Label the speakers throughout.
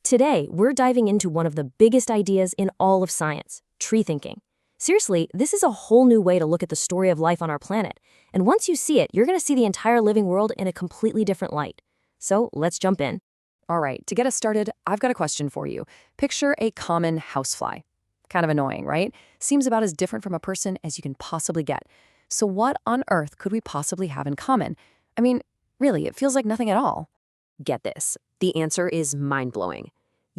Speaker 1: Today, we're diving into one of the biggest ideas in all of science, tree thinking. Seriously, this is a whole new way to look at the story of life on our planet. And once you see it, you're going to see the entire living world in a completely different light. So let's jump in.
Speaker 2: All right, to get us started, I've got a question for you. Picture a common housefly. Kind of annoying, right? Seems about as different from a person as you can possibly get. So what on earth could we possibly have in common? I mean, really, it feels like nothing at all.
Speaker 1: Get this. The answer is mind-blowing.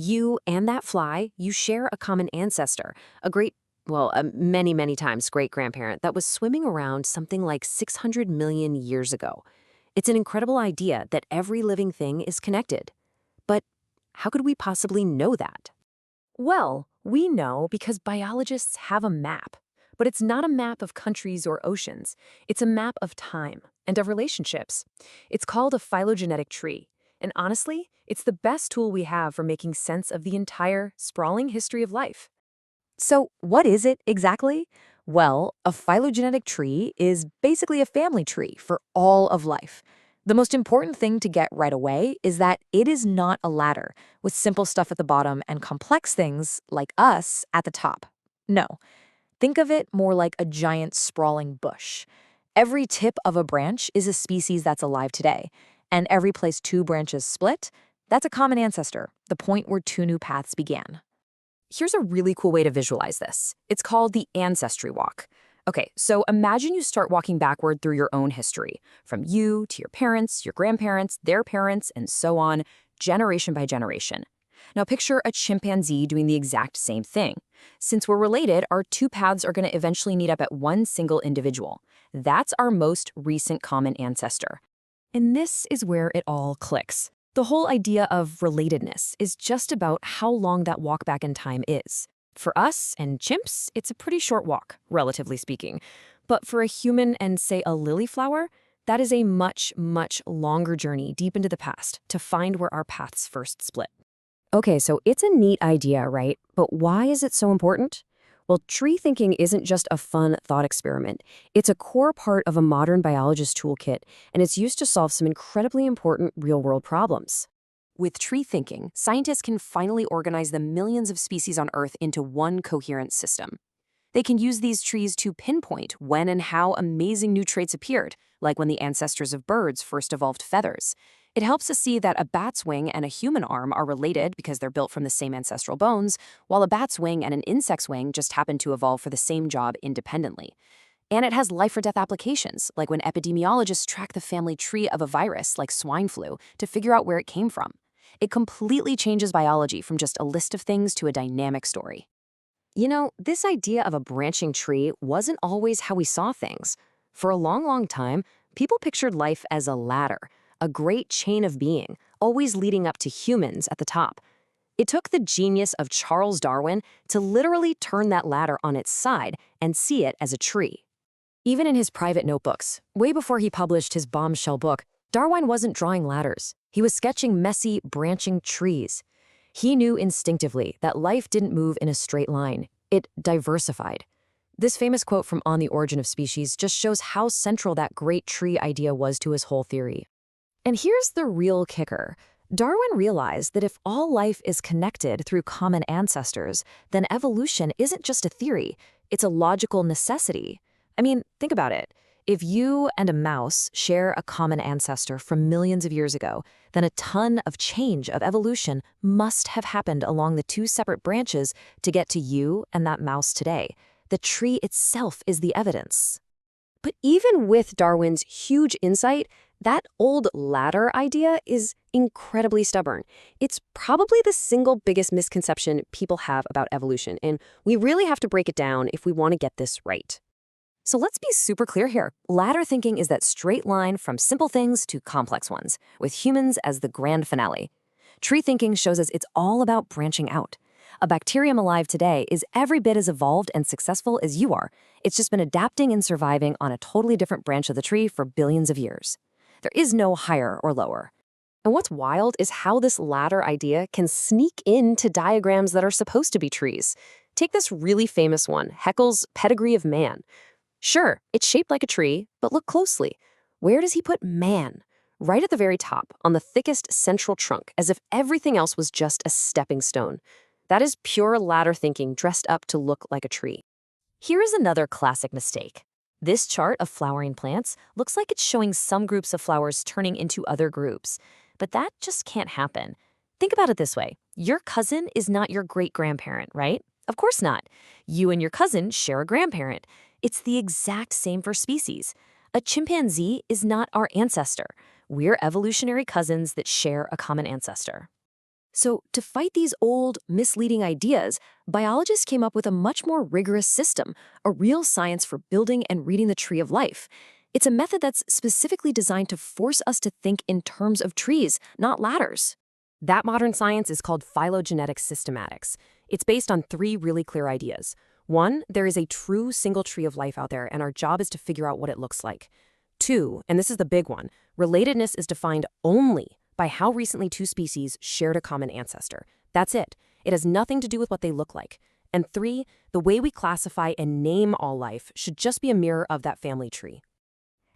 Speaker 1: You and that fly, you share a common ancestor, a many, many times great-grandparent that was swimming around something like 600 million years ago. It's an incredible idea that every living thing is connected. But how could we possibly know that? Well, we know because biologists have a map. But it's not a map of countries or oceans. It's a map of time and of relationships. It's called a phylogenetic tree. And honestly, it's the best tool we have for making sense of the entire sprawling history of life.
Speaker 2: So what is it exactly? Well, a phylogenetic tree is basically a family tree for all of life. The most important thing to get right away is that it is not a ladder with simple stuff at the bottom and complex things like us at the top. No. Think of it more like a giant sprawling bush. Every tip of a branch is a species that's alive today, and every place two branches split, that's a common ancestor, the point where two new paths began.
Speaker 1: Here's a really cool way to visualize this. It's called the ancestry walk. Okay, so imagine you start walking backward through your own history, from you to your parents, your grandparents, their parents, and so on, generation by generation. Now picture a chimpanzee doing the exact same thing. Since we're related, our two paths are going to eventually meet up at one single individual. That's our most recent common ancestor. And this is where it all clicks. The whole idea of relatedness is just about how long that walk back in time is. For us and chimps, it's a pretty short walk, relatively speaking. But for a human and, say, a lily flower, that is a much, much longer journey deep into the past to find where our paths first split. Okay, so it's a neat idea, right? But why is it so important? Well, tree thinking isn't just a fun thought experiment. It's a core part of a modern biologist toolkit, and it's used to solve some incredibly important real-world problems. With tree thinking, scientists can finally organize the millions of species on Earth into one coherent system. They can use these trees to pinpoint when and how amazing new traits appeared, like when the ancestors of birds first evolved feathers. It helps us see that a bat's wing and a human arm are related because they're built from the same ancestral bones, while a bat's wing and an insect's wing just happen to evolve for the same job independently. And it has life-or-death applications, like when epidemiologists track the family tree of a virus like swine flu to figure out where it came from. It completely changes biology from just a list of things to a dynamic story. You know, this idea of a branching tree wasn't always how we saw things. For a long, long time, people pictured life as a ladder, a great chain of being, always leading up to humans at the top. It took the genius of Charles Darwin to literally turn that ladder on its side and see it as a tree. Even in his private notebooks, way before he published his bombshell book, Darwin wasn't drawing ladders. He was sketching messy, branching trees. He knew instinctively that life didn't move in a straight line. It diversified. This famous quote from On the Origin of Species just shows how central that great tree idea was to his whole theory. And here's the real kicker. Darwin realized that if all life is connected through common ancestors, then evolution isn't just a theory, it's a logical necessity. I mean, think about it. If you and a mouse share a common ancestor from millions of years ago, then a ton of change of evolution must have happened along the two separate branches to get to you and that mouse today. The tree itself is the evidence. But even with Darwin's huge insight, that old ladder idea is incredibly stubborn. It's probably the single biggest misconception people have about evolution, and we really have to break it down if we want to get this right. So let's be super clear here. Ladder thinking is that straight line from simple things to complex ones, with humans as the grand finale. Tree thinking shows us it's all about branching out. A bacterium alive today is every bit as evolved and successful as you are. It's just been adapting and surviving on a totally different branch of the tree for billions of years. There is no higher or lower. And what's wild is how this ladder idea can sneak into diagrams that are supposed to be trees. Take this really famous one, Haeckel's Pedigree of Man. Sure, it's shaped like a tree, but look closely. Where does he put man?
Speaker 3: Right at the very top, on the thickest central trunk, as if everything else was just a stepping stone. That is pure ladder thinking dressed up to look like a tree.
Speaker 2: Here is another classic mistake. This chart of flowering plants looks like it's showing some groups of flowers turning into other groups, but that just can't happen. Think about it this way. Your cousin is not your great-grandparent, right? Of course not. You and your cousin share a grandparent. It's the exact same for species. A chimpanzee is not our ancestor. We're evolutionary cousins that share a common ancestor. So, to fight these old, misleading ideas, biologists came up with a much more rigorous system, a real science for building and reading the tree of life. It's a method that's specifically designed to force us to think in terms of trees, not ladders.
Speaker 3: That modern science is called phylogenetic systematics. It's based on three really clear ideas. One, there is a true single tree of life out there, and our job is to figure out what it looks like. Two, and this is the big one, relatedness is defined only by how recently two species shared a common ancestor. That's it. It has nothing to do with what they look like. And three, the way we classify and name all life should just be a mirror of that family tree.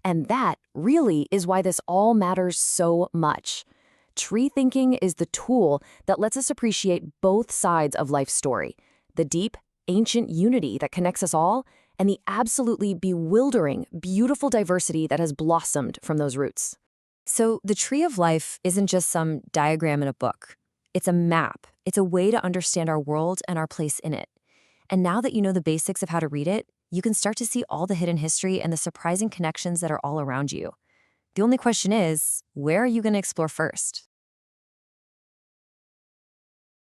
Speaker 2: And that really is why this all matters so much. Tree thinking is the tool that lets us appreciate both sides of life's story, the deep, ancient unity that connects us all, and the absolutely bewildering, beautiful diversity that has blossomed from those roots. So the tree of life isn't just some diagram in a book. It's a map. It's a way to understand our world and our place in it. And now that you know the basics of how to read it, you can start to see all the hidden history and the surprising connections that are all around you. The only question is, where are you going to explore first?